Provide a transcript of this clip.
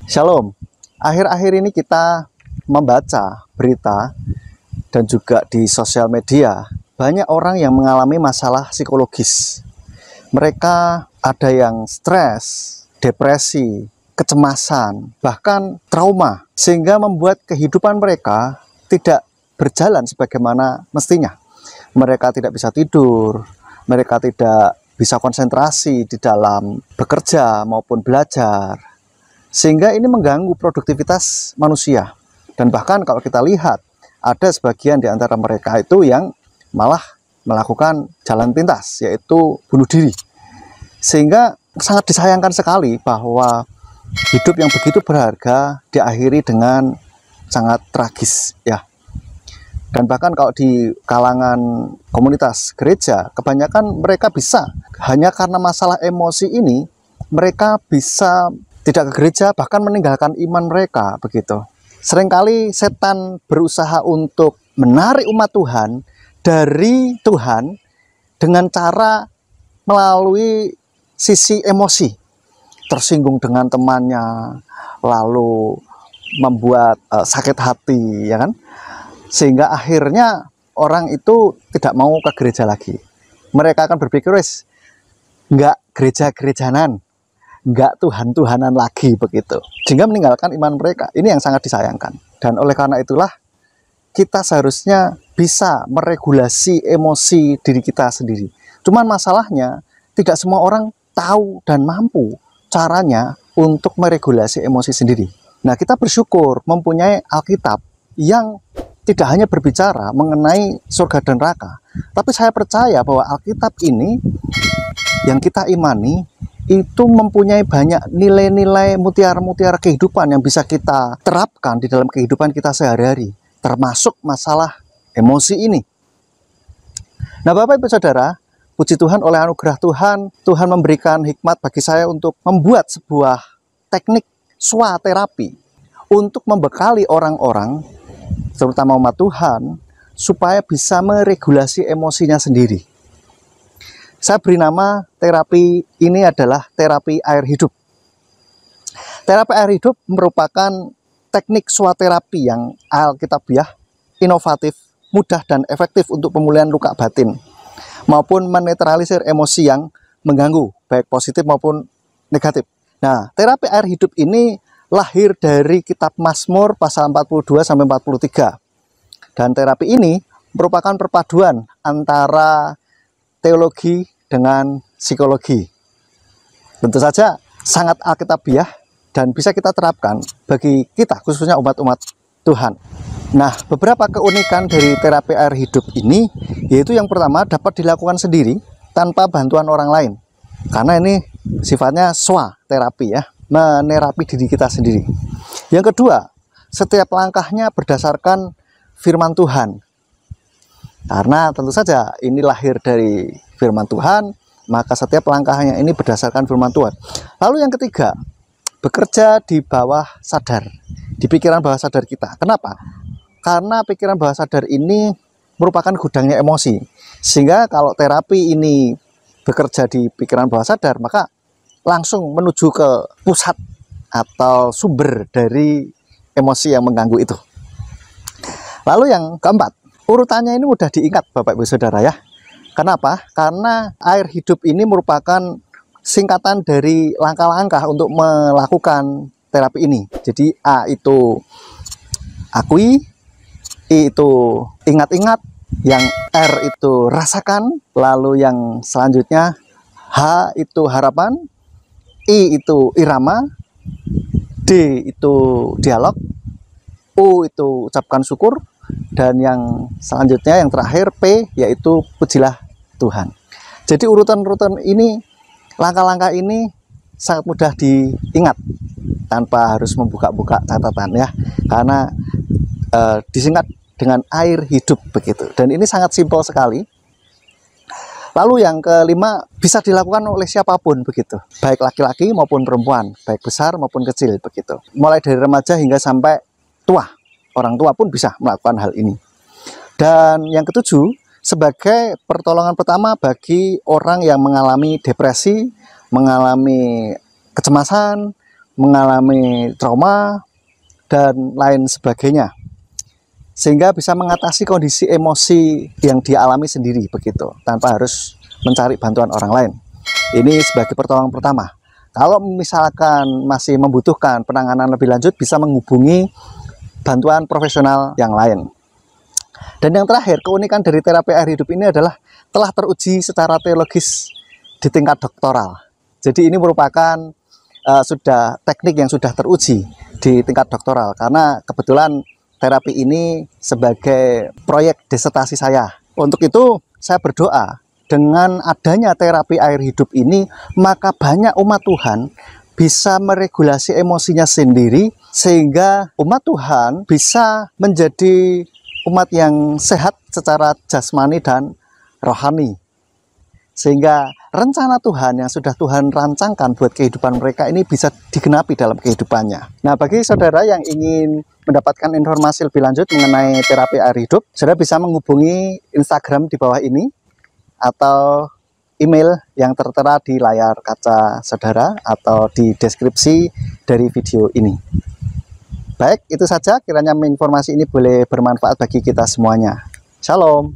Shalom. Akhir-akhir ini kita membaca berita dan juga di sosial media, banyak orang yang mengalami masalah psikologis. Mereka ada yang stres, depresi, kecemasan, bahkan trauma, sehingga membuat kehidupan mereka tidak berjalan sebagaimana mestinya. Mereka tidak bisa tidur, mereka tidak bisa konsentrasi di dalam bekerja maupun belajar, sehingga ini mengganggu produktivitas manusia. Dan bahkan kalau kita lihat, ada sebagian di antara mereka itu yang malah melakukan jalan pintas, yaitu bunuh diri. Sehingga sangat disayangkan sekali bahwa hidup yang begitu berharga diakhiri dengan sangat tragis, ya. Dan bahkan kalau di kalangan komunitas gereja, kebanyakan mereka bisa, hanya karena masalah emosi ini, mereka bisa tidak ke gereja, bahkan meninggalkan iman mereka, begitu. Seringkali setan berusaha untuk menarik umat Tuhan dari Tuhan dengan cara melalui sisi emosi, tersinggung dengan temannya, lalu membuat sakit hati, ya kan? Sehingga akhirnya orang itu tidak mau ke gereja lagi. Mereka akan berpikir, wes, nggak gereja-gerejanan, nggak Tuhan-Tuhanan lagi, begitu. Sehingga meninggalkan iman mereka. Ini yang sangat disayangkan. Dan oleh karena itulah, kita seharusnya bisa meregulasi emosi diri kita sendiri. Cuman masalahnya, tidak semua orang tahu dan mampu caranya untuk meregulasi emosi sendiri. Nah, kita bersyukur mempunyai Alkitab yang tidak hanya berbicara mengenai surga dan neraka, tapi saya percaya bahwa Alkitab ini yang kita imani itu mempunyai banyak nilai-nilai mutiara-mutiara kehidupan yang bisa kita terapkan di dalam kehidupan kita sehari-hari, termasuk masalah emosi ini. Nah, Bapak Ibu Saudara, puji Tuhan, oleh anugerah Tuhan, Tuhan memberikan hikmat bagi saya untuk membuat sebuah teknik swaterapi untuk membekali orang-orang, terutama umat Tuhan, supaya bisa meregulasi emosinya sendiri. Saya beri nama terapi ini adalah terapi air hidup. Terapi air hidup merupakan teknik swaterapi yang alkitabiah, inovatif, mudah dan efektif untuk pemulihan luka batin, maupun menetralisir emosi yang mengganggu, baik positif maupun negatif. Nah, terapi air hidup ini lahir dari kitab Mazmur pasal 42-43. Dan terapi ini merupakan perpaduan antara teologi dengan psikologi. Tentu saja sangat alkitabiah dan bisa kita terapkan bagi kita, khususnya umat-umat Tuhan. Nah, beberapa keunikan dari terapi air hidup ini, yaitu yang pertama, dapat dilakukan sendiri tanpa bantuan orang lain. Karena ini sifatnya swa terapi, ya, menerapi diri kita sendiri. Yang kedua, setiap langkahnya berdasarkan firman Tuhan. Karena tentu saja ini lahir dari firman Tuhan, maka setiap langkahnya ini berdasarkan firman Tuhan. Lalu yang ketiga, bekerja di bawah sadar, di pikiran bawah sadar kita. Kenapa? Karena pikiran bawah sadar ini merupakan gudangnya emosi. Sehingga kalau terapi ini bekerja di pikiran bawah sadar, maka langsung menuju ke pusat atau sumber dari emosi yang mengganggu itu. Lalu yang keempat, urutannya ini mudah diingat Bapak Ibu Saudara, ya. Kenapa? Karena air hidup ini merupakan singkatan dari langkah-langkah untuk melakukan terapi ini. Jadi A itu akui, I itu ingat-ingat, yang R itu rasakan, lalu yang selanjutnya H itu harapan, I itu irama, D itu dialog, U itu ucapkan syukur, dan yang selanjutnya yang terakhir P yaitu pujilah Tuhan. Jadi urutan-urutan ini, langkah-langkah ini sangat mudah diingat tanpa harus membuka-buka catatan, ya, karena disingkat dengan air hidup, begitu. Dan ini sangat simpel sekali. Lalu yang kelima, bisa dilakukan oleh siapapun, begitu, baik laki-laki maupun perempuan, baik besar maupun kecil, begitu. Mulai dari remaja hingga sampai tua, orang tua pun bisa melakukan hal ini. Dan yang ketujuh, sebagai pertolongan pertama bagi orang yang mengalami depresi, mengalami kecemasan, mengalami trauma, dan lain sebagainya. Sehingga bisa mengatasi kondisi emosi yang dialami sendiri begitu, tanpa harus mencari bantuan orang lain. Ini sebagai pertolongan pertama. Kalau misalkan masih membutuhkan penanganan lebih lanjut, bisa menghubungi bantuan profesional yang lain. Dan yang terakhir, keunikan dari terapi air hidup ini adalah telah teruji secara teologis di tingkat doktoral. Jadi ini merupakan sudah teknik yang sudah teruji di tingkat doktoral, karena kebetulan terapi ini sebagai proyek disertasi saya. Untuk itu saya berdoa, dengan adanya terapi air hidup ini, maka banyak umat Tuhan bisa meregulasi emosinya sendiri, sehingga umat Tuhan bisa menjadi umat yang sehat secara jasmani dan rohani. Sehingga rencana Tuhan yang sudah Tuhan rancangkan buat kehidupan mereka ini bisa digenapi dalam kehidupannya. Nah, bagi saudara yang ingin mendapatkan informasi lebih lanjut mengenai terapi air hidup, saudara bisa menghubungi Instagram di bawah ini, atau email yang tertera di layar kaca saudara atau di deskripsi dari video ini. Baik, itu saja, kiranya informasi ini boleh bermanfaat bagi kita semuanya. Shalom.